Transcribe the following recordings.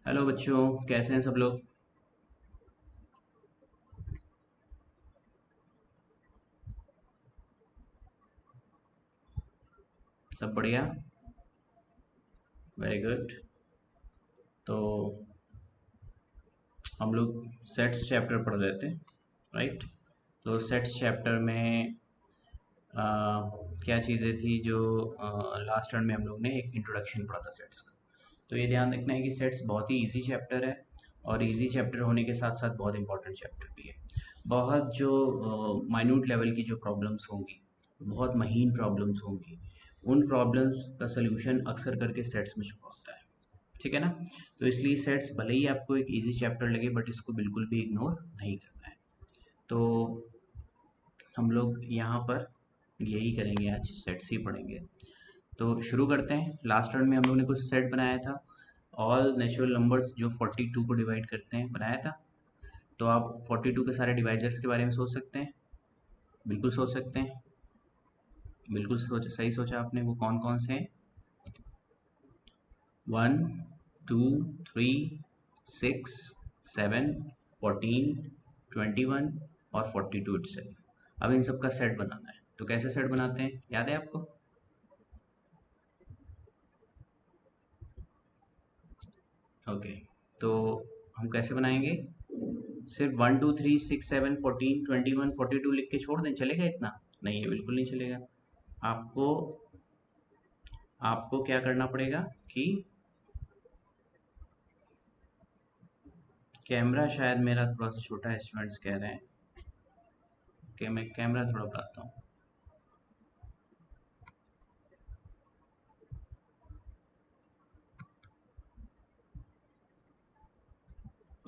Hello बच्चों, कैसे हैं सब लोग। सब बढ़िया। Very good. तो हम लोग सेट्स चैप्टर पढ़ रहे थे, राइट। तो सेट्स चैप्टर में अ, क्या चीज़ें थी जो लास्ट टर्म में हम लोग ने एक इंट्रोडक्शन पढ़ा था सेट्स का। तो ये ध्यान रखना है कि सेट्स बहुत ही इजी चैप्टर है, और इजी चैप्टर होने के साथ साथ बहुत इंपॉर्टेंट चैप्टर भी है। बहुत जो माइन्यूट लेवल की जो प्रॉब्लम्स होंगी, बहुत महीन प्रॉब्लम्स होंगी, उन प्रॉब्लम्स का सलूशन अक्सर करके सेट्स में छुपा होता है। ठीक है ना। तो इसलिए सेट्स भले ही आपको एक इजी चैप्टर लगे, बट इसको बिल्कुल भी इग्नोर नहीं करना है। तो हम लोग यहाँ पर यही करेंगे, आज सेट्स ही पढ़ेंगे। तो शुरू करते हैं। लास्ट टर्म में हम लोग ने कुछ सेट बनाया था, ऑल नेचुरल नंबर्स जो 42 को डिवाइड करते हैं, बनाया था। तो आप 42 के सारे डिवाइजर्स के बारे में सोच सकते हैं, बिल्कुल सोच सकते हैं। बिल्कुल सही सोचा आपने। वो कौन कौन से हैं? 1, 2, 3, 6, 7, 14, 21 और 42 इटसेल्फ। अब इन सब का सेट बनाना है। तो कैसे सेट बनाते हैं, याद है आपको? ओके। तो हम कैसे बनाएंगे? सिर्फ 1, 2, 3, 6, 7, 14, 21, 42 लिख के छोड़ दें, चलेगा इतना? नहीं, है बिल्कुल नहीं चलेगा। आपको आपको क्या करना पड़ेगा कि कैमरा शायद मेरा थोड़ा सा छोटा है, स्टूडेंट्स कह रहे हैं कि मैं कैमरा थोड़ा बढ़ाता हूँ।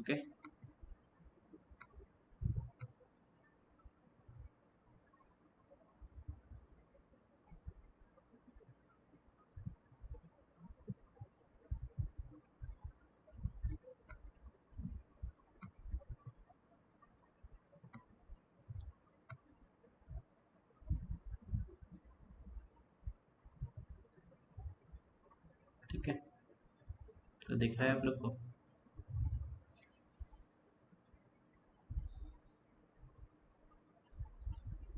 ओके। ठीक है, तो दिख रहा है आप लोग को?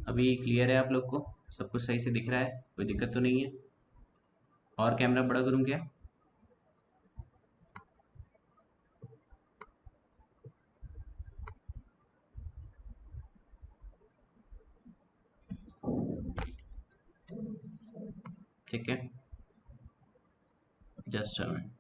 अभी क्लियर है आप लोग को? सब कुछ सही से दिख रहा है, कोई दिक्कत तो नहीं है? और कैमरा बड़ा करूँ क्या? ठीक है, just a minute.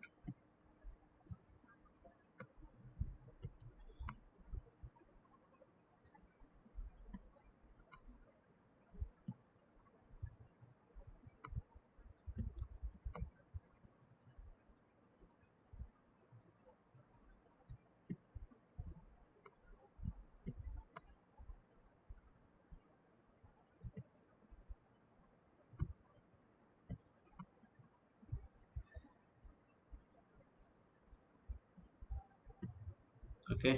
Okay.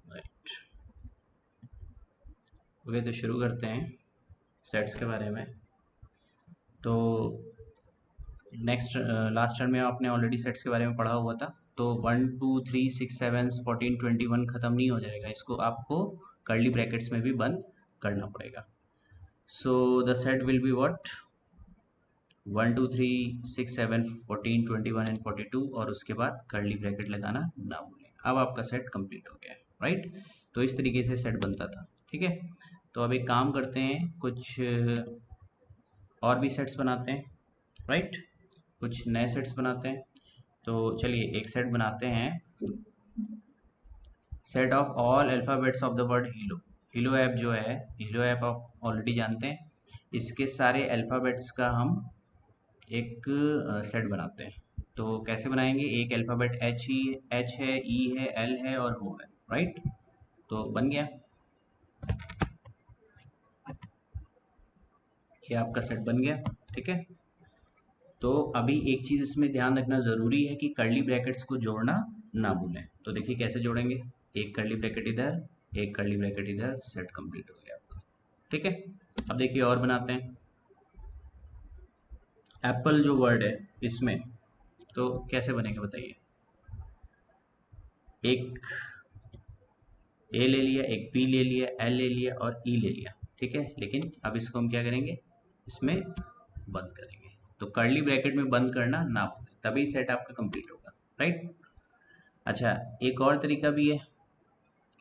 Right. Okay, तो शुरू करते हैं सेट्स के बारे में। तो नेक्स्ट लास्ट टर्म में आपने ऑलरेडी सेट्स के बारे में पढ़ा हुआ था। तो 1, 2, 3, 6, 7, 14, 21 ख़त्म नहीं हो जाएगा, इसको आपको कर्ली ब्रैकेट्स में भी बंद करना पड़ेगा। So the set will be what? 1, 2, 3, 6, 7, 14, 21 and 42, और उसके बाद कर्ली ब्रैकेट लगाना ना भूलें। अब आपका सेट कंप्लीट हो गया है, राइट। तो इस तरीके से सेट बनता था, ठीक है। तो अब एक काम करते हैं, कुछ और भी सेट्स बनाते हैं, राइट। कुछ नए सेट्स बनाते हैं। तो चलिए एक सेट बनाते हैं, set of all alphabets of the word Helo. Helo app जो है, हीलो ऐप आप ऑलरेडी जानते हैं, इसके सारे अल्फ़ाबेट्स का हम एक सेट बनाते हैं। तो कैसे बनाएंगे? एक अल्फ़ाबेट एच है, ई है, एल है और ओ है, राइट। तो बन गया, ये आपका सेट बन गया, ठीक है। तो अभी एक चीज़ इसमें ध्यान रखना ज़रूरी है कि कर्ली ब्रैकेट्स को जोड़ना ना भूलें। तो देखिए कैसे जोड़ेंगे, एक कर्ली ब्रैकेट इधर, एक कर्ली ब्रैकेट इधर, सेट कंप्लीट हो गया आपका, ठीक है। अब देखिए और बनाते हैं। एप्पल जो वर्ड है इसमें, तो कैसे बनेगा बताइए। एक ए ले लिया, एक पी ले लिया, एल ले लिया और ई ले लिया, ठीक है। लेकिन अब इसको हम क्या करेंगे, इसमें बंद करेंगे। तो कर्ली ब्रैकेट में बंद करना ना भूलें, तभी सेट आपका कंप्लीट होगा, राइट। अच्छा, एक और तरीका भी है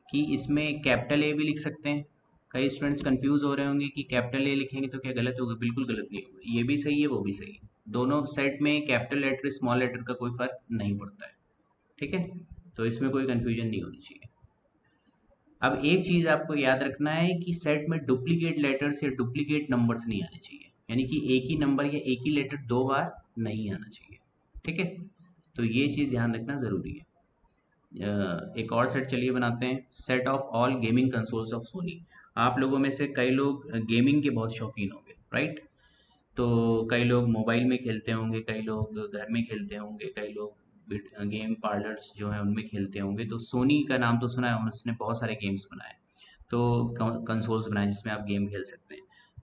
कि इसमें कैपिटल ए भी लिख सकते हैं। कई स्टूडेंट्स कंफ्यूज हो रहे होंगे कि कैपिटल ए लिखेंगे तो क्या गलत होगा। बिल्कुल गलत नहीं होगा, ये भी सही है वो भी सही है। दोनों सेट में कैपिटल लेटर स्मॉल लेटर का कोई फर्क नहीं पड़ता है, ठीक है। तो इसमें कोई कंफ्यूजन नहीं होनी चाहिए। अब एक चीज आपको याद रखना है कि सेट में डुप्लीकेट लेटर्स या डुप्लीकेट नंबर्स नहीं आने चाहिए, यानी कि एक ही नंबर या एक ही लेटर दो बार नहीं आना चाहिए, ठीक है। तो ये चीज ध्यान रखना जरूरी है। एक और सेट चलिए बनाते हैं, set of all gaming consoles of Soni. आप लोगों में से कई लोग गेमिंग के बहुत शौकीन होंगे, राइट। तो कई लोग मोबाइल में खेलते होंगे, कई लोग घर में खेलते होंगे, कई लोग गेम पार्लर्स जो है उनमें खेलते होंगे। तो सोनी का नाम तो सुना है, उसने बहुत सारे गेम्स बनाए, तो कंसोल्स बनाए जिसमें आप गेम खेल सकते हैं।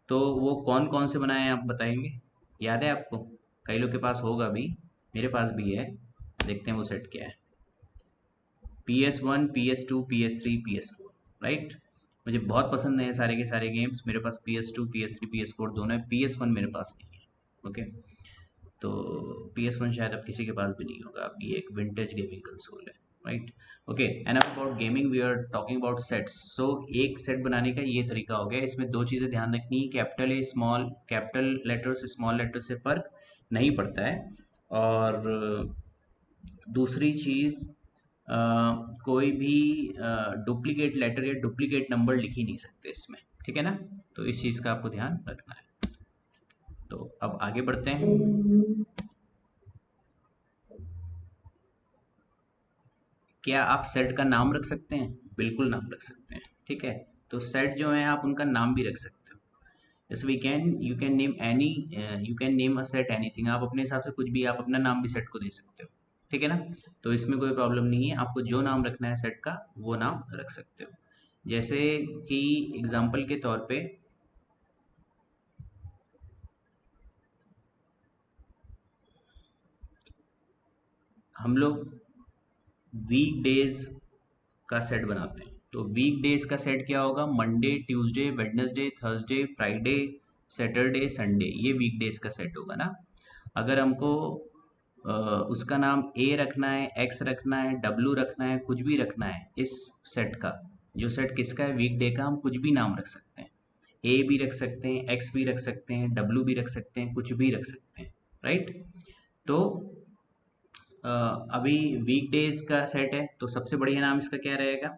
तो वो कौन कौन से बनाए हैं आप बताएंगे, याद है आपको? कई लोग के पास होगा भी, मेरे पास भी है। देखते हैं वो सेट क्या है। PS1, PS2, PS3, PS4, right. मुझे बहुत पसंद है सारे के सारे गेम्स। मेरे पास PS2, PS3, PS4 दोनों है। PS1 मेरे पास नहीं है, ओके। तो PS1 शायद अब किसी के पास भी नहीं होगा, अब ये एक विंटेज गेमिंग कंसोल है, right. Okay, and about gaming we are talking about sets. So एक सेट बनाने का ये तरीका हो गया। इसमें दो चीज़ें ध्यान रखनी, capital a small, capital letter से स्मॉल लेटर से फर्क नहीं पड़ता है। और दूसरी चीज़, कोई भी डुप्लीकेट लेटर या डुप्लीकेट नंबर लिख ही नहीं सकते इसमें, ठीक है ना। तो इस चीज़ का आपको ध्यान रखना है। तो अब आगे बढ़ते हैं। क्या आप सेट का नाम रख सकते हैं? बिल्कुल नाम रख सकते हैं, ठीक है। तो सेट जो है आप उनका नाम भी रख सकते हो। जैसे we can you can name any, you can name a set anything. आप अपने हिसाब से कुछ भी, आप अपना नाम भी सेट को दे सकते हो, ठीक है ना। तो इसमें कोई प्रॉब्लम नहीं है, आपको जो नाम रखना है सेट का वो नाम रख सकते हो। जैसे कि एग्जाम्पल के तौर पे हम लोग वीक डेज का सेट बनाते हैं। तो वीक डेज का सेट क्या होगा, Monday, Tuesday, Wednesday, Thursday, Friday, Saturday, Sunday, ये वीक डेज का सेट होगा ना। अगर हमको उसका नाम ए रखना है, एक्स रखना है, डब्लू रखना है, कुछ भी रखना है इस सेट का, जो सेट किसका है, वीक डे का, हम कुछ भी नाम रख सकते हैं। ए भी रख सकते हैं, एक्स भी रख सकते हैं, डब्लू भी रख सकते हैं, कुछ भी रख सकते हैं, राइट। तो अभी वीकडेज का सेट है, तो सबसे बढ़िया नाम इसका क्या रहेगा?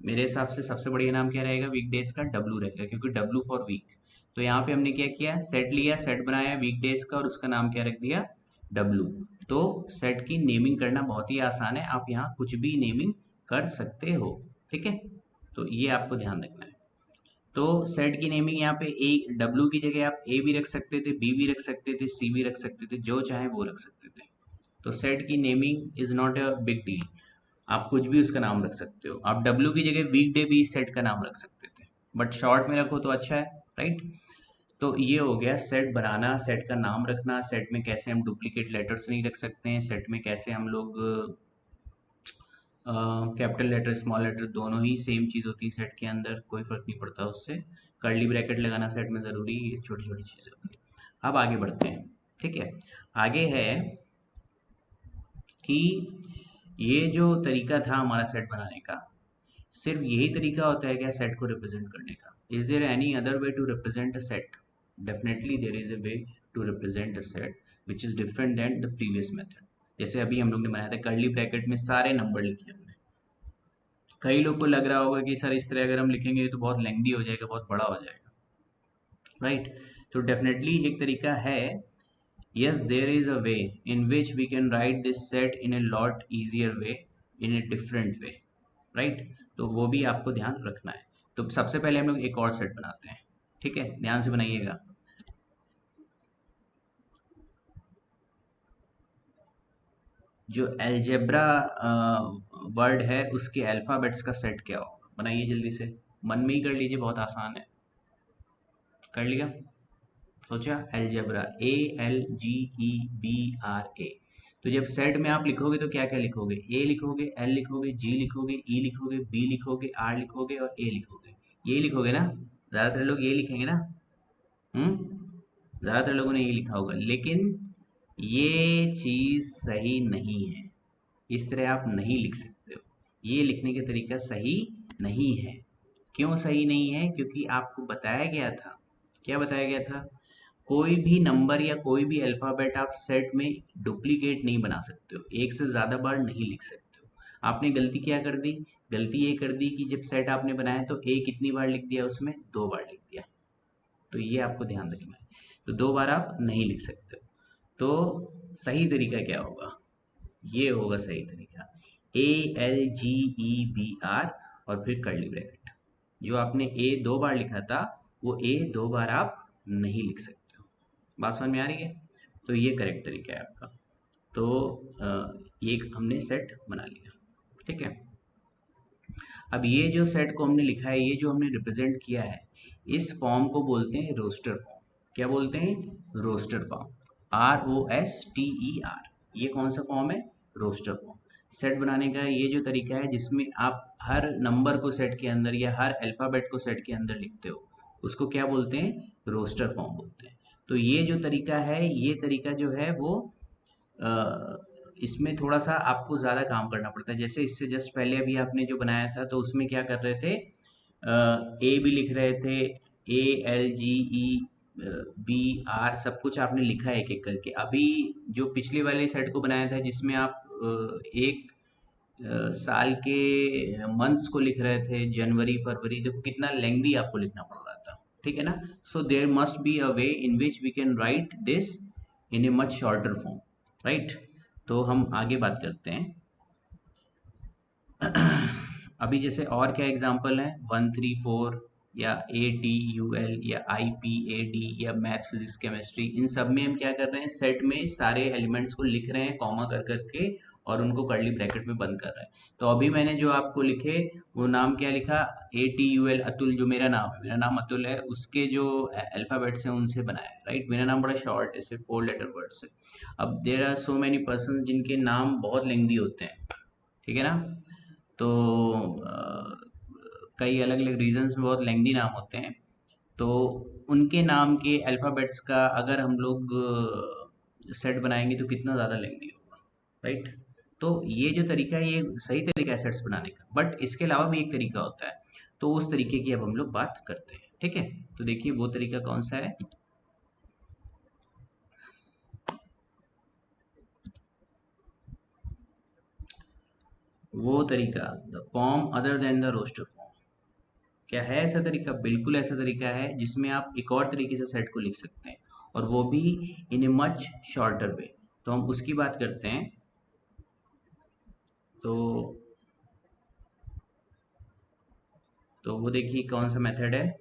मेरे हिसाब से सबसे बढ़िया नाम क्या रहेगा वीकडेज का? डब्लू रहेगा, क्योंकि डब्लू फॉर वीक। तो यहाँ पे हमने क्या किया, सेट लिया, सेट बनाया वीकडेज का और उसका नाम क्या रख दिया, डब्लू। तो सेट की नेमिंग करना बहुत ही आसान है, आप यहाँ कुछ भी नेमिंग कर सकते हो, ठीक है। तो ये आपको ध्यान रखना है। तो सेट की नेमिंग यहाँ पे ए, डब्लू की जगह आप ए भी रख सकते थे, बी भी रख सकते थे, सी भी रख सकते थे, जो चाहे वो रख सकते थे। तो सेट की naming is not a big deal, आप कुछ भी उसका नाम रख सकते हो। आप डब्ल्यू की जगह वीकडे भी सेट का नाम रख सकते थे, बट शॉर्ट में रखो तो अच्छा है, राइट। तो ये हो गया सेट बनाना, सेट का नाम रखना, सेट में कैसे हम डुप्लीकेट लेटर्स नहीं रख सकते हैं, सेट में कैसे हम लोग कैपिटल लेटर स्मॉल लेटर दोनों ही सेम चीज़ होती है सेट के अंदर, कोई फर्क नहीं पड़ता उससे। कर्ली ब्रैकेट लगाना सेट में ज़रूरी, ये छोटी छोटी चीज़ें होती है। अब आगे बढ़ते हैं, ठीक है। आगे है कि ये जो तरीका था हमारा सेट बनाने का, सिर्फ यही तरीका होता है क्या सेट को रिप्रेजेंट करने का? Is there any other way to represent a set? Definitely there is a way to represent a set which is different than the previous method. जैसे अभी हम लोग ने बनाया था कर्ली ब्रैकेट में सारे नंबर लिखे हमने। कई लोग को लग रहा होगा कि सर इस तरह अगर हम लिखेंगे तो बहुत लेंदी हो जाएगा, बहुत बड़ा हो जाएगा, राइट। तो डेफिनेटली एक तरीका है, yes there is a way in which we can write this set in a lot easier way, in a different way, right. तो वो भी आपको ध्यान रखना है। तो सबसे पहले हम लोग एक और सेट बनाते हैं, ठीक है, ध्यान से बनाइएगा। जो एल्जेब्रा वर्ड है उसके अल्फाबेट्स का सेट क्या होगा, बनाइए जल्दी से, मन में ही कर लीजिए, बहुत आसान है। कर लिया? सोचा, अलजेब्रा, ALGEBRA। तो जब सेट में आप लिखोगे तो क्या क्या लिखोगे, ए लिखोगे, एल लिखोगे, जी लिखोगे, ई लिखोगे, बी लिखोगे, आर लिखोगे और ए लिखोगे। ये लिखोगे ना, ज्यादातर लोग ये लिखेंगे ना। ज्यादातर लोगों ने ये लिखा होगा, लेकिन ये चीज सही नहीं है। इस तरह आप नहीं लिख सकते हो, ये लिखने का तरीका सही नहीं है। क्यों सही नहीं है? क्योंकि आपको बताया गया था, क्या बताया गया था, कोई भी नंबर या कोई भी अल्फाबेट आप सेट में डुप्लीकेट नहीं बना सकते हो, एक से ज़्यादा बार नहीं लिख सकते हो। आपने गलती क्या कर दी, गलती ये कर दी कि जब सेट आपने बनाया तो ए कितनी बार लिख दिया, उसमें 2 बार लिख दिया। तो ये आपको ध्यान रखना है, तो 2 बार आप नहीं लिख सकते हो। तो सही तरीका क्या होगा, ये होगा सही तरीका, ALGEBR और फिर कर्ली ब्रैकेट। जो आपने ए 2 बार लिखा था, वो ए 2 बार आप नहीं लिख सकते हो। बात समझ में आ रही है? तो ये करेक्ट तरीका है आपका। तो ये हमने सेट बना लिया, ठीक है। अब ये जो सेट को हमने लिखा है, ये जो हमने रिप्रेजेंट किया है, इस फॉर्म को बोलते हैं रोस्टर फॉर्म। क्या बोलते हैं? Roster form, ROSTER। ये कौन सा फॉर्म है? Roster form. सेट बनाने का ये जो तरीका है जिसमें आप हर नंबर को सेट के अंदर या हर अल्फ़ाबेट को सेट के अंदर लिखते हो, उसको क्या बोलते हैं? रोस्टर फॉर्म बोलते हैं। तो ये जो तरीका है, ये तरीका जो है वो इसमें थोड़ा सा आपको ज़्यादा काम करना पड़ता है। जैसे इससे जस्ट पहले अभी आपने जो बनाया था, तो उसमें क्या कर रहे थे, ए भी लिख रहे थे, ALGEBR सब कुछ आपने लिखा है एक एक करके। अभी जो पिछले वाले सेट को बनाया था जिसमें आप एक साल के मंथ्स को लिख रहे थे, जनवरी फरवरी, देखो कितना लेंथी आपको लिखना पड़ रहा था, ठीक है ना। So there must be a way in which we can write this in a much shorter form, right. तो हम आगे बात करते हैं। अभी जैसे और क्या एग्जांपल है, 134 या ATUL या IPAD या मैथ्स फिजिक्स केमिस्ट्री, इन सब में हम क्या कर रहे हैं, सेट में सारे एलिमेंट्स को लिख रहे हैं कॉमा कर करके और उनको कर्ली ब्रैकेट में बंद कर रहे हैं। तो अभी मैंने जो आपको लिखे वो नाम क्या लिखा, ATUL, अतुल, जो मेरा नाम है, मेरा नाम अतुल है, उसके जो अल्फाबेट्स हैं उनसे बनाया है, राइट। मेरा नाम बड़ा शॉर्ट है, सिर्फ 4 लेटर वर्ड्स है। अब there are so many person जिनके नाम बहुत लेंदी होते हैं, ठीक है ना। तो कई अलग अलग रीजन्स में बहुत लेंदी नाम होते हैं, तो उनके नाम के अल्फ़ाबेट्स का अगर हम लोग सेट बनाएंगे तो कितना ज़्यादा लेंदी होगा, राइट। तो ये जो तरीका है ये सही तरीका है सेट्स बनाने का, बट इसके अलावा भी एक तरीका होता है, तो उस तरीके की अब हम लोग बात करते हैं, ठीक है। तो देखिए वो तरीका कौन सा है। वो तरीका, the form other than the roster form. क्या है ऐसा तरीका? बिल्कुल ऐसा तरीका है जिसमें आप एक और तरीके से सेट को लिख सकते हैं, और वो भी इन ए मच शॉर्टर वे। तो हम उसकी बात करते हैं। तो वो देखिए कौन सा मेथड है।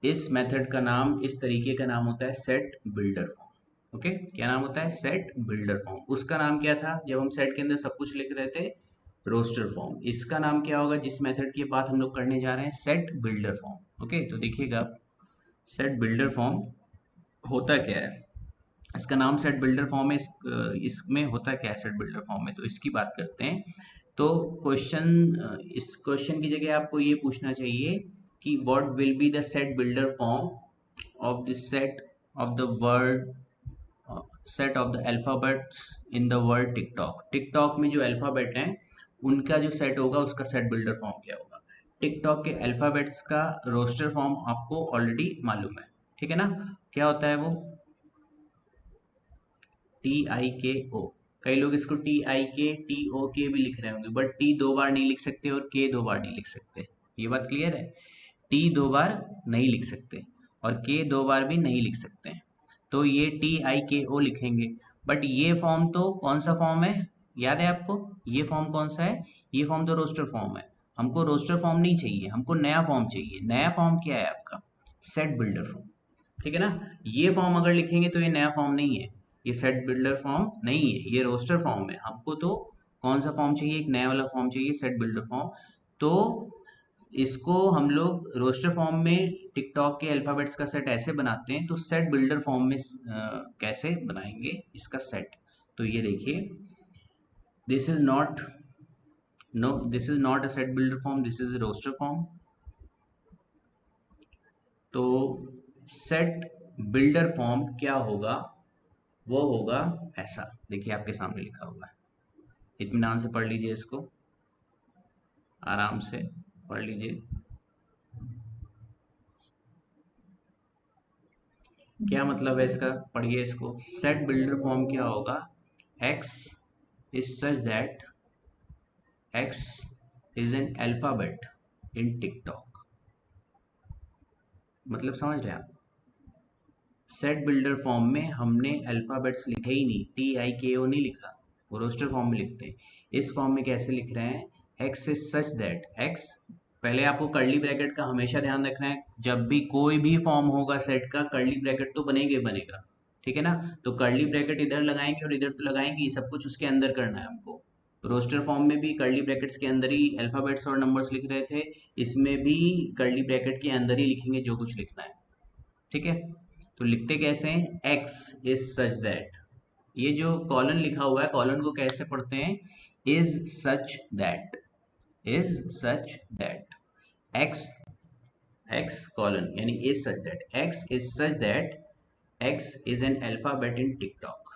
इस मेथड का नाम, इस तरीके का नाम होता है सेट बिल्डर फॉर्म। ओके, क्या नाम होता है? Set builder form. उसका नाम क्या था जब हम सेट के अंदर सब कुछ लिख रहे थे? Roster form. इसका नाम क्या होगा जिस मेथड की बात हम लोग करने जा रहे हैं? Set builder form. ओके, तो देखिएगा सेट बिल्डर फॉर्म होता क्या है। इसका नाम सेट बिल्डर फॉर्म है, इसमें होता क्या है सेट बिल्डर फॉर्म में, तो इसकी बात करते हैं। तो इस क्वेश्चन की जगह आपको ये पूछना चाहिए कि what will be the set builder form of the set of the word, set of the alphabets in the word TikTok. TikTok में जो अल्फाबेट हैं उनका जो सेट होगा उसका सेट बिल्डर फॉर्म क्या होगा। टिकटॉक के अल्फाबेट्स का रोस्टर फॉर्म आपको ऑलरेडी मालूम है, ठीक है ना। क्या होता है वो? TIKO। कई लोग इसको TIK TOK भी लिख रहे होंगे, बट टी 2 बार नहीं लिख सकते और के 2 बार नहीं लिख सकते। ये बात क्लियर है? टी 2 बार नहीं लिख सकते और के 2 बार भी नहीं लिख सकते हैं, तो ये TIKO लिखेंगे। बट ये फॉर्म तो कौन सा फॉर्म है, याद है आपको? ये फॉर्म कौन सा है? ये फॉर्म तो रोस्टर फॉर्म है। हमको रोस्टर फॉर्म नहीं चाहिए, हमको नया फॉर्म चाहिए। नया फॉर्म क्या है आपका? सेट बिल्डर फॉर्म, ठीक है ना। ये फॉर्म अगर लिखेंगे तो ये नया फॉर्म नहीं है, ये सेट बिल्डर फॉर्म नहीं है, ये रोस्टर फॉर्म है। हमको तो कौन सा फॉर्म चाहिए? एक नया वाला फॉर्म चाहिए, सेट बिल्डर फॉर्म। तो इसको हम लोग रोस्टर फॉर्म में टिकटॉक के अल्फाबेट्स का सेट ऐसे बनाते हैं, तो सेट बिल्डर फॉर्म में कैसे बनाएंगे इसका सेट? तो ये देखिए, this is not, no this is not a set builder form, this is a roster form. तो सेट बिल्डर फॉर्म क्या होगा? वो होगा ऐसा, देखिए आपके सामने लिखा हुआ है, इत्मीनान से पढ़ लीजिए, इसको आराम से पढ़ लीजिए। क्या मतलब है इसका? पढ़िए इसको। सेट बिल्डर फॉर्म क्या होगा? x is such that x is an alphabet in TikTok। मतलब समझ रहे हैं आप? सेट बिल्डर फॉर्म में हमने अल्फाबेट्स लिखे ही नहीं, TIKO नहीं लिखा, वो रोस्टर फॉर्म में लिखते हैं। इस फॉर्म में कैसे लिख रहे हैं? x is such that x, पहले आपको कर्ली ब्रैकेट का हमेशा ध्यान रखना है, जब भी कोई भी फॉर्म होगा सेट का, कर्ली ब्रैकेट तो बनेगा ही बनेगा, ठीक है ना? तो कर्ली ब्रैकेट इधर लगाएंगे और इधर तो लगाएंगे, ये सब कुछ उसके अंदर करना है हमको। रोस्टर फॉर्म में भी कर्ली ब्रैकेट्स के अंदर ही अल्फाबेट्स और नंबर्स लिख रहे थे, इसमें भी कर्ली ब्रैकेट के अंदर ही लिखेंगे जो कुछ लिखना है, ठीक है? तो लिखते कैसे हैं? x इज सच दैट, ये जो कॉलन लिखा हुआ है, कॉलन को कैसे पढ़ते हैं? Is such that, is such that, x, x colon यानी is such that, x is such that x is an alphabet in TikTok.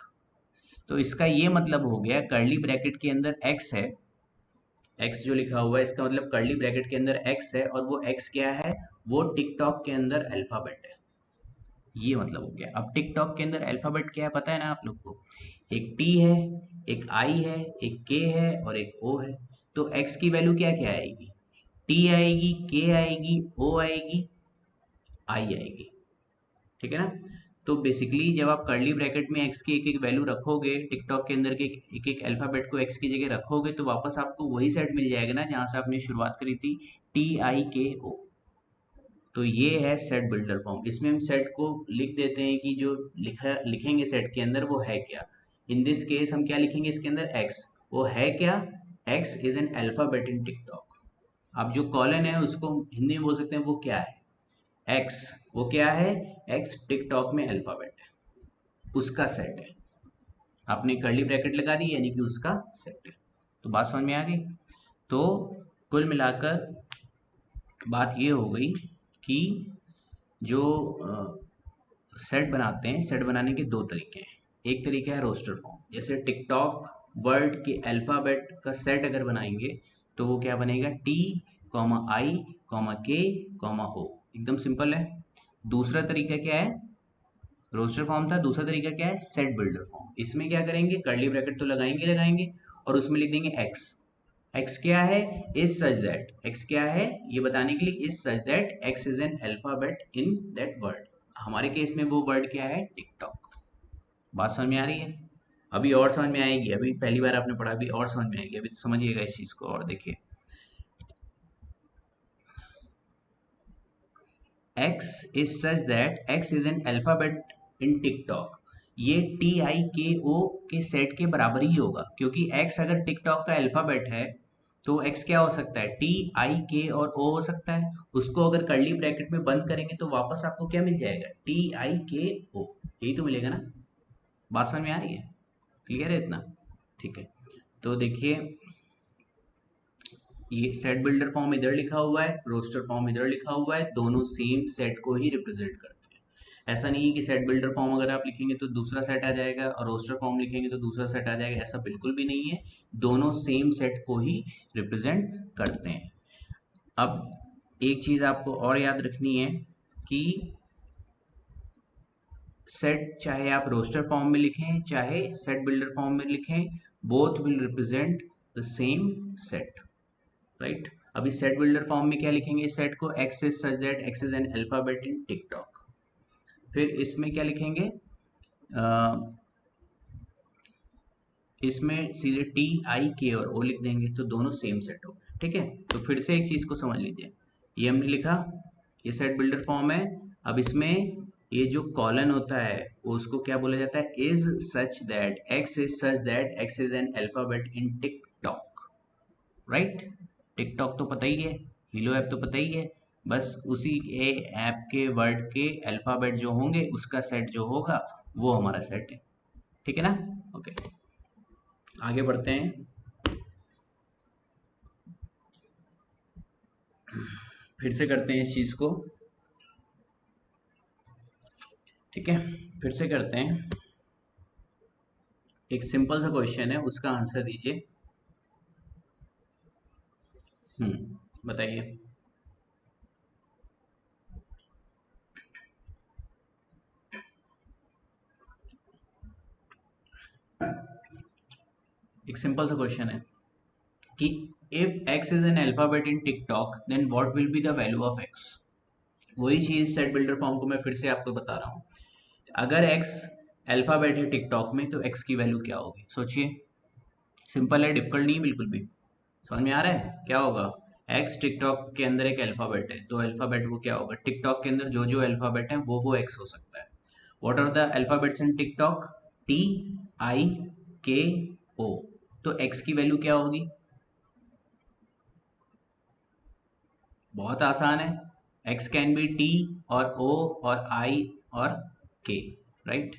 तो इसका ये मतलब हो गया, कर्ली ब्रैकेट के अंदर x है, x जो लिखा हुआ है इसका मतलब कर्ली ब्रैकेट के अंदर x है, और वो x क्या है? वो टिकटॉक के अंदर अल्फाबेट है, ये मतलब हो गया। अब टिकटॉक के अंदर अल्फाबेट क्या है पता है ना आप लोग को? एक टी है, एक आई है, एक के है और एक ओ है। तो एक्स की वैल्यू क्या क्या आएगी? टी आएगी, के आएगी, ओ आएगी, आई आएगी, ठीक है ना? तो बेसिकली जब आप कर्ली ब्रैकेट में एक्स की एक एक वैल्यू रखोगे, टिकटॉक के अंदर के एक एक अल्फाबेट को एक्स की जगह रखोगे, तो वापस आपको वही सेट मिल जाएगा ना जहां से आपने शुरुआत करी थी, TIKO। तो ये है सेट बिल्डर फॉर्म। इसमें हम सेट को लिख देते हैं कि जो लिखेंगे सेट के अंदर वो है क्या। इन दिस केस हम क्या लिखेंगे इसके अंदर? x। वो है क्या? x is an alphabet in TikTok. अब जो कॉलन है उसको हिंदी में बोल सकते हैं, वो क्या है? x। वो क्या है? x टिकटॉक में अल्फाबेट है, उसका सेट है। आपने कर्ली ब्रैकेट लगा दी यानी कि उसका सेट है। तो बात समझ में आ गई? तो कुल मिलाकर बात ये हो गई कि जो सेट बनाते हैं, सेट बनाने के दो तरीके हैं। एक तरीका है रोस्टर फॉर्म, जैसे टिकटॉक वर्ड के अल्फाबेट का सेट अगर बनाएंगे तो वो क्या बनेगा? टी कॉमा आई कॉमा के कॉमा ओ, एकदम सिंपल है। दूसरा तरीका क्या है? रोस्टर फॉर्म था, दूसरा तरीका क्या है? Set builder form. इसमें क्या करेंगे? कर्ली ब्रैकेट तो लगाएंगे लगाएंगे और उसमें लिख देंगे एक्स। एक्स क्या है? इज सच दैट, एक्स क्या है ये बताने के लिए, is such that x is an alphabet in that word. हमारे केस में वो वर्ड क्या है? टिकटॉक। बात समझ में आ रही है? अभी और समझ में आएगी, अभी पहली बार आपने पढ़ा, अभी और समझ में आएगी, अभी तो समझिएगा इस चीज को। और देखिए, x is such that x is an alphabet in TikTok, ये TIKO के सेट के बराबर ही होगा, क्योंकि x अगर टिकटॉक का अल्फाबेट है तो x क्या हो सकता है? TIK और O हो सकता है। उसको अगर कर्ली ब्रैकेट में बंद करेंगे तो वापस आपको क्या मिल जाएगा? TIKO, यही तो मिलेगा ना। बात समझ में आ रही है? क्लियर है इतना? ठीक है। तो देखिए, ये सेट बिल्डर फॉर्म इधर लिखा हुआ है, रोस्टर फॉर्म इधर लिखा हुआ है, दोनों सेम सेट को ही रिप्रेजेंट करते हैं। ऐसा नहीं है कि सेट बिल्डर फॉर्म अगर आप लिखेंगे तो दूसरा सेट आ जाएगा और रोस्टर फॉर्म लिखेंगे तो दूसरा सेट आ जाएगा, ऐसा बिल्कुल भी नहीं है। दोनों सेम सेट को ही रिप्रेजेंट करते हैं। अब एक चीज आपको और याद रखनी है कि सेट चाहे आप रोस्टर फॉर्म में लिखें चाहे सेट बिल्डर फॉर्म में लिखें, both will represent the same set, right? अभी सेट बिल्डर फॉर्म में क्या लिखेंगे? सेट को x is such that x is an alphabet in TikTok. फिर इसमें क्या लिखेंगे? इसमें सीधे TIK और O लिख देंगे, तो दोनों सेम सेट हो गए, ठीक है? तो फिर से एक चीज को समझ लीजिए, ये हमने लिखा, ये सेट बिल्डर फॉर्म है। अब इसमें ये जो कॉलन होता है वो उसको क्या बोला जाता है? Is such that x is such that x is an alphabet in TikTok, right? TikTok तो पता ही है, हीलो ऐप तो पता ही है, बस उसी के ऐप के वर्ड के अल्फाबेट जो होंगे उसका सेट जो होगा वो हमारा सेट है। ठीक है ना? ओके, आगे बढ़ते हैं। फिर से करते हैं इस चीज को। ठीक है, फिर से करते हैं। एक सिंपल सा क्वेश्चन है, उसका आंसर दीजिए। बताइए। एक सिंपल सा क्वेश्चन है कि if x is an alphabet in TikTok then what will be the value of x। वही चीज सेट बिल्डर फॉर्म को मैं फिर से आपको बता रहा हूँ। अगर x अल्फाबेट है टिकटॉक में तो x की वैल्यू क्या होगी? सोचिए, सिंपल है, डिफिकल्ट नहीं बिल्कुल भी। समझ में आ रहा है क्या होगा? x टिकटॉक के अंदर एक अल्फाबेट है, तो अल्फाबेट वो क्या होगा? टिकटॉक के अंदर जो जो अल्फाबेट है वो x हो सकता है। What are the alphabets in TikTok? T I K O। तो x की वैल्यू क्या होगी? बहुत आसान है, x कैन बी T और O और I और K, राइट?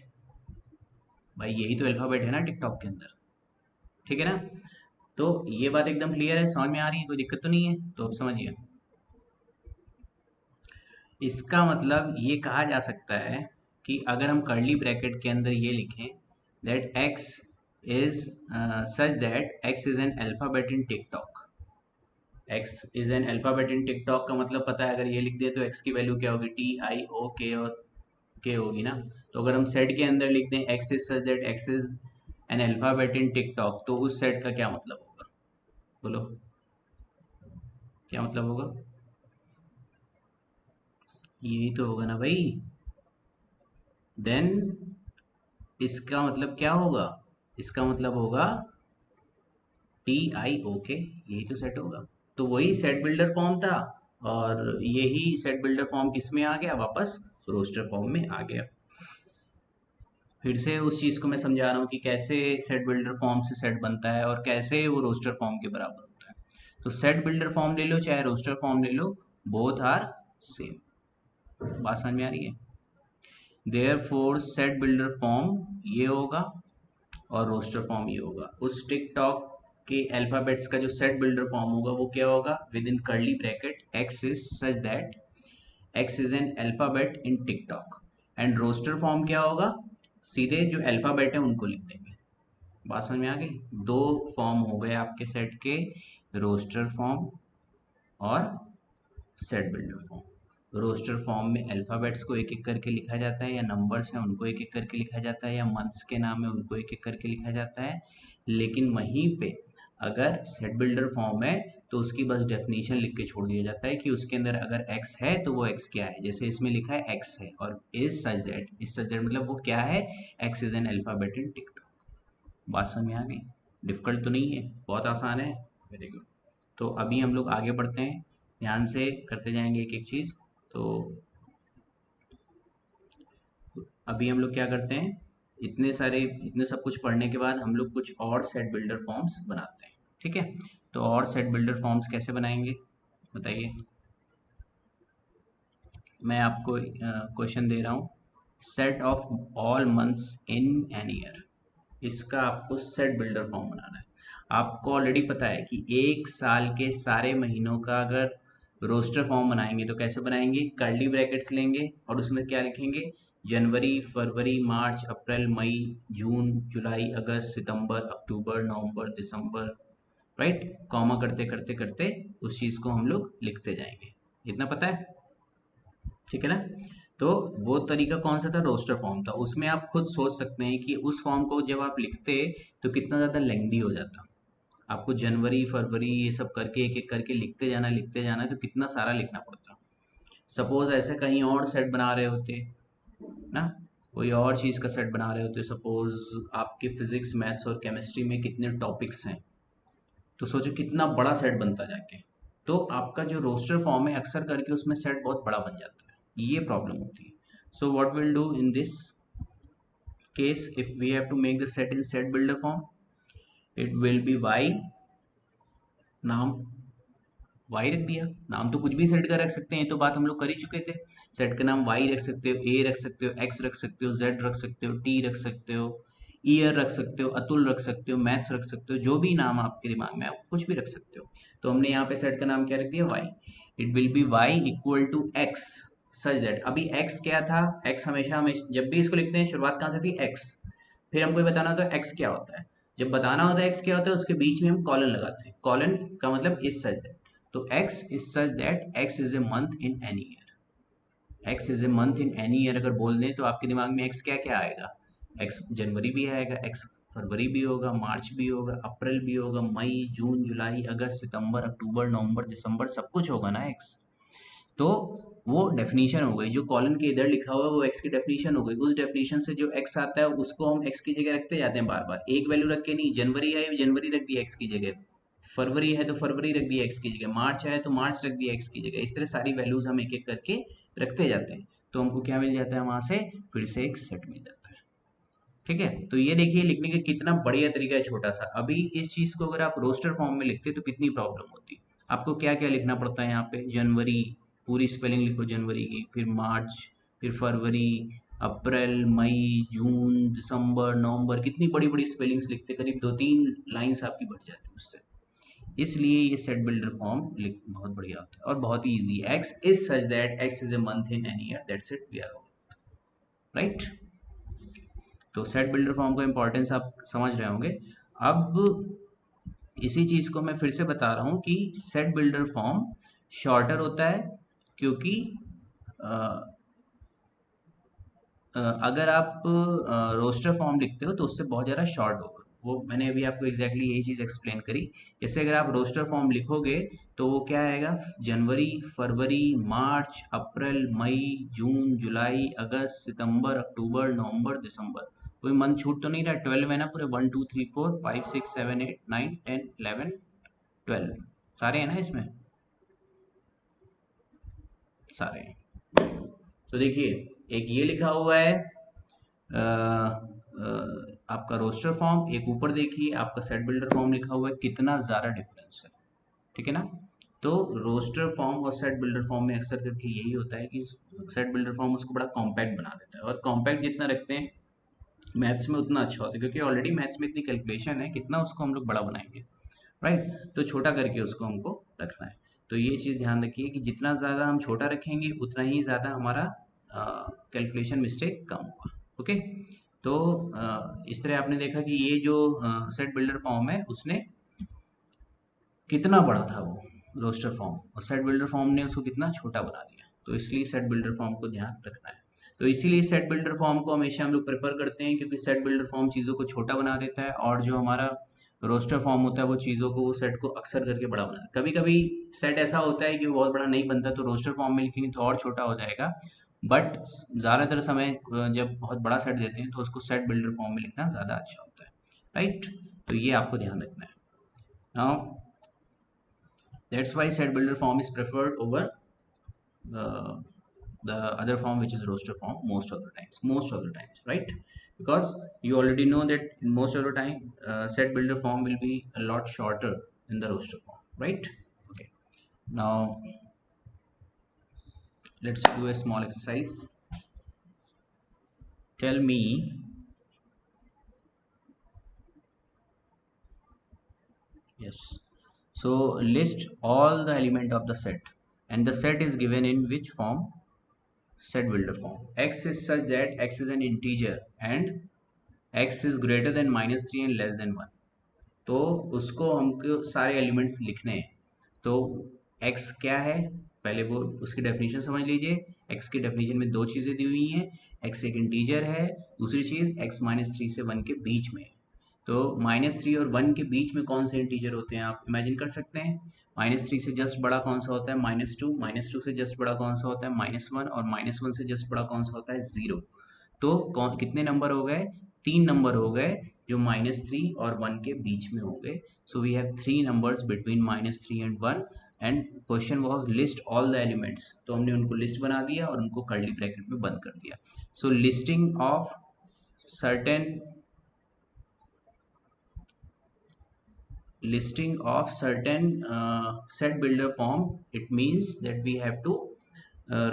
भाई यही तो अल्फाबेट है ना टिकटॉक के अंदर। ठीक है ना? तो ये बात एकदम क्लियर है, समझ में आ रही है, कोई दिक्कत तो नहीं है? तो अब समझिए, इसका मतलब ये कहा जा सकता है कि अगर हम कर्ली ब्रैकेट के अंदर ये लिखें that x is such that x is an alphabet in TikTok. x is an alphabet in TikTok का मतलब पता है, अगर ये लिख दे तो x की वैल्यू क्या होगी? TIOK और K होगी ना। तो अगर हम सेट के अंदर लिख दें x is such that x is an alphabet in TikTok, तो उस सेट का क्या मतलब होगा? बोलो, क्या मतलब होगा? यही तो होगा ना भाई। देन इसका मतलब क्या होगा? इसका मतलब होगा TIOK, यही तो सेट होगा। तो वही सेट बिल्डर फॉर्म था, और यही सेट बिल्डर फॉर्म किस में आ गया? वापस रोस्टर फॉर्म में आ गया। फिर से उस चीज को मैं समझा रहा हूँ कि कैसे सेट बिल्डर फॉर्म से सेट बनता है और कैसे वो रोस्टर फॉर्म के बराबर होता है। तो सेट बिल्डर फॉर्म ले लो चाहे रोस्टर फॉर्म ले लो, बोथ आर सेम। बात समझ में आ रही है? देयरफॉर सेट बिल्डर फॉर्म ये होगा और रोस्टर फॉर्म ये होगा। उस टिकटॉक के अल्फाबेट्स का जो सेट बिल्डर फॉर्म होगा वो क्या होगा? Within curly bracket x is such that x is an alphabet in TikTok. And roster form क्या होगा? सीधे जो अल्फाबेट है उनको लिख देंगे। बात समझ में आ गई? दो फॉर्म हो गए आपके सेट के, रोस्टर फॉर्म और set builder form. Roster form में अल्फाबेट्स को एक एक करके लिखा जाता है, या नंबर्स हैं उनको एक एक करके लिखा जाता है, या मंथ्स के नाम है उनको एक एक करके लिखा जाता है। लेकिन वहीं पे अगर सेट बिल्डर फॉर्म है तो उसकी बस डेफिनेशन लिख के छोड़ दिया जाता है कि उसके अंदर अगर x है तो वो x क्या है। जैसे इसमें लिखा है x है और is such that, is such that मतलब वो क्या है? x is an alphabet in TikTok. बात समझ में आ गई? डिफिकल्ट तो नहीं है, बहुत आसान है। Very good. तो अभी हम लोग आगे बढ़ते हैं, ध्यान से करते जाएंगे एक एक चीज। तो अभी हम लोग क्या करते हैं, इतने सब कुछ पढ़ने के बाद हम लोग कुछ और सेट बिल्डर फॉर्म्स बनाते हैं। ठीक है, तो और सेट बिल्डर फॉर्म्स कैसे बनाएंगे बताइए? मैं आपको क्वेश्चन दे रहा हूँ, set of all months in an year, इसका आपको सेट बिल्डर फॉर्म बनाना है। आपको ऑलरेडी पता है कि एक साल के सारे महीनों का अगर रोस्टर फॉर्म बनाएंगे तो कैसे बनाएंगे? कर्ली ब्रैकेट्स लेंगे और उसमें क्या लिखेंगे? जनवरी, फरवरी, मार्च, अप्रैल, मई, जून, जुलाई, अगस्त, सितंबर, अक्टूबर, नवंबर, दिसंबर, राइट? कॉमा करते करते करते उस चीज को हम लोग लिखते जाएंगे। इतना पता है? ठीक है ना? तो वो तरीका कौन सा था? रोस्टर फॉर्म था। उसमें आप खुद सोच सकते हैं कि उस फॉर्म को जब आप लिखते तो कितना ज़्यादा लेंदी हो जाता। आपको जनवरी फरवरी ये सब करके एक एक करके लिखते जाना तो कितना सारा लिखना पड़ता। सपोज ऐसे कहीं और सेट बना रहे होते ना, कोई और चीज़ का सेट बना रहे होते, सपोज आपके फिजिक्स मैथ्स और केमिस्ट्री में कितने टॉपिक्स हैं, तो सोचो कितना बड़ा सेट बनता जाके। तो आपका जो रोस्टर फॉर्म है अक्सर करके उसमें सेट बहुत बड़ा बन जाता है, ये प्रॉब्लम होती है। So what will do in this case, if we have to make the set in set builder form, it will be y, now y रख दिया। नाम तो कुछ भी सेट का रख सकते हैं, ये तो बात हम लोग कर ही चुके थे। सेट का नाम वाई रख सकते हो, ए रख सकते हो, एक्स रख सकते हो, जेड रख सकते हो, टी रख सकते हो, ईयर रख सकते हो, अतुल रख सकते हो, मैथ्स रख सकते हो, जो भी नाम आपके दिमाग में है आप कुछ भी रख सकते हो। तो हमने यहाँ पे सेट का नाम क्या रख दिया, y. It will be y equal to x such that, अभी एक्स क्या था, एक्स हमेशा हमेशा जब भी इसको लिखते हैं शुरुआत कहाँ से थी, एक्स। फिर हमको ये बताना होता है एक्स क्या होता है। जब बताना होता है एक्स क्या होता है, उसके बीच में हम कॉलन लगाते हैं। कॉलन का मतलब इज सच दैट। तो x is such that x is a month in any year। x is a month in any year अगर बोल दें तो आपके दिमाग में x क्या क्या आएगा, x जनवरी भी आएगा, x फरवरी भी होगा, मार्च भी होगा, अप्रैल भी होगा, मई जून जुलाई अगस्त सितंबर अक्टूबर नवंबर दिसंबर सब कुछ होगा ना x। तो वो डेफिनेशन हो गई, जो कॉलन के इधर लिखा हुआ है वो x की डेफिनेशन हो गई। उस डेफिनेशन से जो x आता है उसको हम x की जगह रखते जाते हैं बार बार, एक वैल्यू रख के नहीं। जनवरी है, जनवरी रख दिया x की जगह, फरवरी है तो फरवरी रख दिया एक्स की जगह, मार्च है तो मार्च रख दिया एक्स की जगह। इस तरह सारी वैल्यूज हम एक एक करके रखते जाते हैं, तो हमको क्या मिल जाता है वहां से, फिर से एक सेट मिल जाता है। ठीक है, तो ये देखिए लिखने का कितना बढ़िया तरीका है छोटा सा। अभी इस चीज को अगर आप रोस्टर फॉर्म में लिखते तो कितनी प्रॉब्लम होती। आपको क्या क्या लिखना पड़ता है यहाँ पे, जनवरी पूरी स्पेलिंग लिखो जनवरी की, फिर मार्च, फिर फरवरी, अप्रैल, मई, जून, दिसंबर, नवंबर, कितनी बड़ी बड़ी स्पेलिंग्स लिखते, करीब 2-3 लाइंस आपकी बढ़ जाती है उससे। इसलिए ये सेट बिल्डर फॉर्म बहुत बढ़िया होता है और बहुत ही easy. X is such that x is a month in any year, that's it, we are right. तो सेट बिल्डर फॉर्म का इंपॉर्टेंस आप समझ रहे होंगे। अब इसी चीज को मैं फिर से बता रहा हूं कि सेट बिल्डर फॉर्म शॉर्टर होता है, क्योंकि अगर आप रोस्टर फॉर्म लिखते हो तो उससे बहुत ज़्यादा शॉर्ट होगा। वो मैंने अभी आपको एग्जैक्टली यही चीज़ एक्सप्लेन करी। जैसे अगर आप रोस्टर फॉर्म लिखोगे तो वो क्या आएगा, जनवरी फरवरी मार्च अप्रैल मई जून जुलाई अगस्त सितंबर अक्टूबर नवंबर दिसंबर। कोई मंथ छूट तो नहीं रहा, 12 है ना पूरे, 1 2 3 4 5 6 7 8 9 10 11 12 सारे हैं ना इसमें, सारे हैं। तो देखिए एक ये लिखा हुआ है आपका रोस्टर फॉर्म, एक ऊपर देखिए आपका सेट बिल्डर फॉर्म लिखा हुआ है, कितना ज़्यादा डिफरेंस है। ठीक है ना। तो रोस्टर फॉर्म और सेट बिल्डर फॉर्म में अक्सर करके यही होता है कि सेट बिल्डर फॉर्म उसको बड़ा कॉम्पैक्ट बना देता है, और कॉम्पैक्ट जितना रखते हैं मैथ्स में उतना अच्छा होता है, क्योंकि ऑलरेडी मैथ्स में इतनी कैलकुलेशन है, कितना उसको हम लोग बड़ा बनाएंगे, राइट। तो छोटा करके उसको हमको रखना है। तो ये चीज़ ध्यान रखिए कि जितना ज़्यादा हम छोटा रखेंगे उतना ही ज़्यादा हमारा कैलकुलेशन मिस्टेक कम होगा। ओके। तो इस तरह आपने देखा कि ये जो सेट बिल्डर फॉर्म है उसने कितना बड़ा था वो रोस्टर फॉर्म, और सेट बिल्डर फॉर्म ने उसको कितना छोटा बना दिया। तो इसलिए सेट बिल्डर फॉर्म को ध्यान रखना है। तो इसीलिए सेट बिल्डर फॉर्म को हमेशा हम लोग प्रेफर करते हैं, क्योंकि सेट बिल्डर फॉर्म चीज़ों को छोटा बना देता है, और जो हमारा रोस्टर फॉर्म होता है वो चीज़ों को, वो सेट को अक्सर करके बड़ा बनाता है। कभी कभी सेट ऐसा होता है कि वो बहुत बड़ा नहीं बनता, तो रोस्टर फॉर्म में लिखेंगे तो और छोटा हो जाएगा। बट ज़्यादातर समय जब बहुत बड़ा सेट देते हैं तो उसको सेट बिल्डर फॉर्म में लिखना ज़्यादा अच्छा होता है, राइट। तो ये आपको ध्यान रखना है। Now that's why set builder form is preferred over uh, the other form, which is roster form, most of the times, right? Because you already know that in most of the time set builder form will be a lot shorter than the roster form, right? Okay, now let's do a small exercise. Tell me, yes, so list all the element of the set, and the set is given in which form, set builder form. X is such that x is an integer and x is greater than -3 and less than 1। तो उसको हमको सारे elements लिखने हैं। तो x क्या है, पहले वो उसकी डेफिनेशन समझ लीजिए। x की डेफिनेशन में दो चीज़ें दी हुई हैं, x एक इंटीजर है, दूसरी चीज़ x -3 से 1 के बीच में है। तो -3 और 1 के बीच में कौन से इंटीजर होते हैं आप इमेजिन कर सकते हैं। -3 से जस्ट बड़ा कौन सा होता है, -2 से जस्ट बड़ा कौन सा होता है, -1, और -1 से जस्ट बड़ा कौन सा होता है, 0। तो कौन कितने नंबर हो गए, 3 नंबर हो गए जो -3 और 1 के बीच में हो गए। So we have 3 numbers between -3 and 1, and question was list all the elements. तो हमने उनको लिस्ट बना दिया और उनको कर्ली ब्रैकेट में बंद कर दिया। So listing of certain listing of certain set builder form, it means that we have to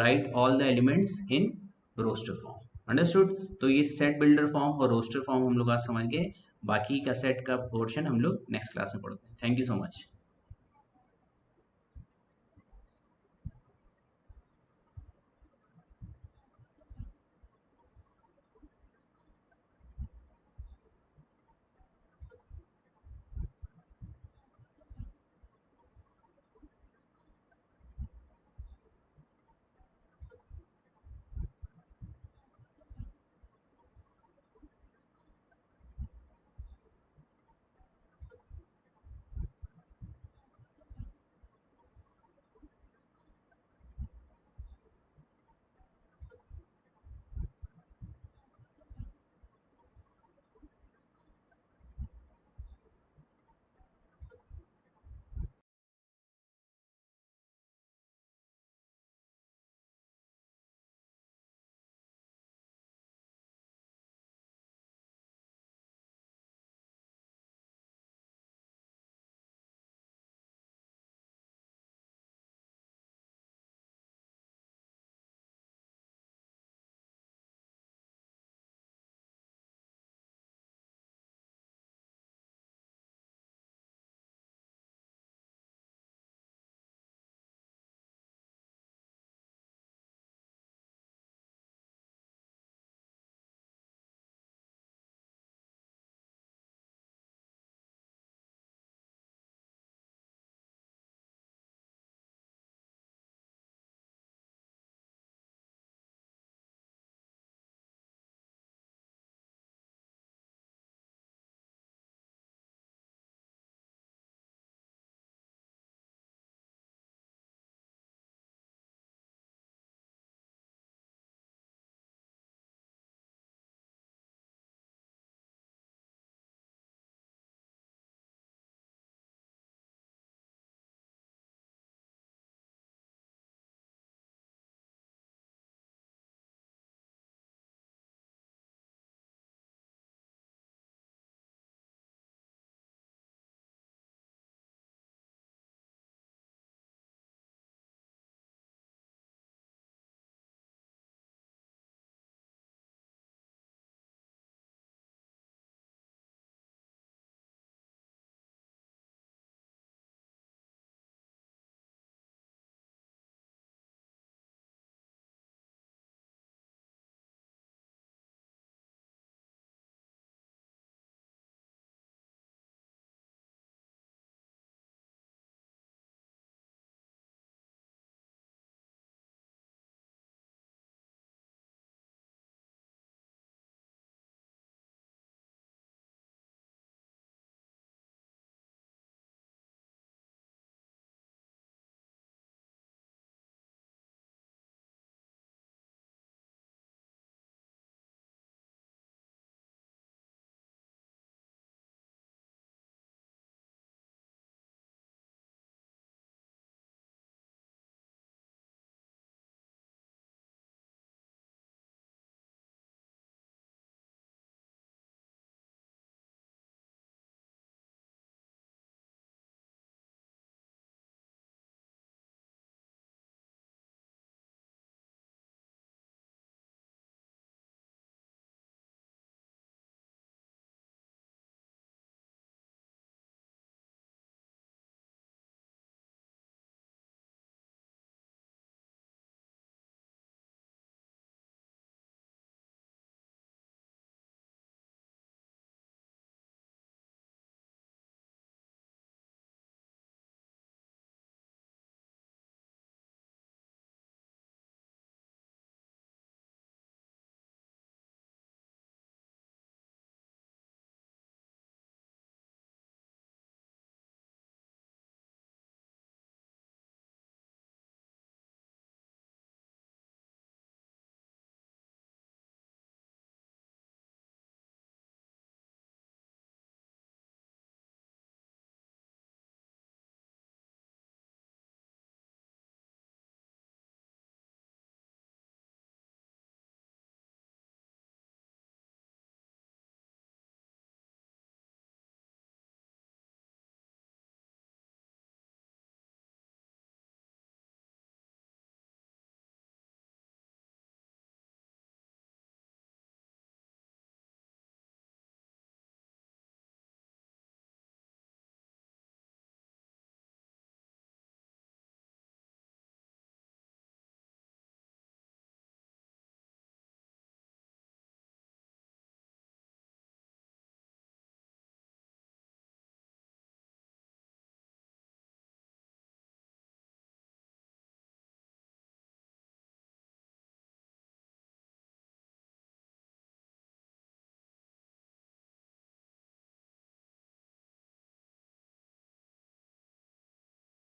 write all the elements in roster form. Understood? तो ये सेट बिल्डर फॉर्म और रोस्टर फॉर्म हम लोग आज समझ गए, बाकी का सेट का पोर्शन हम लोग नेक्स्ट क्लास में पढ़ते हैं. Thank you so much.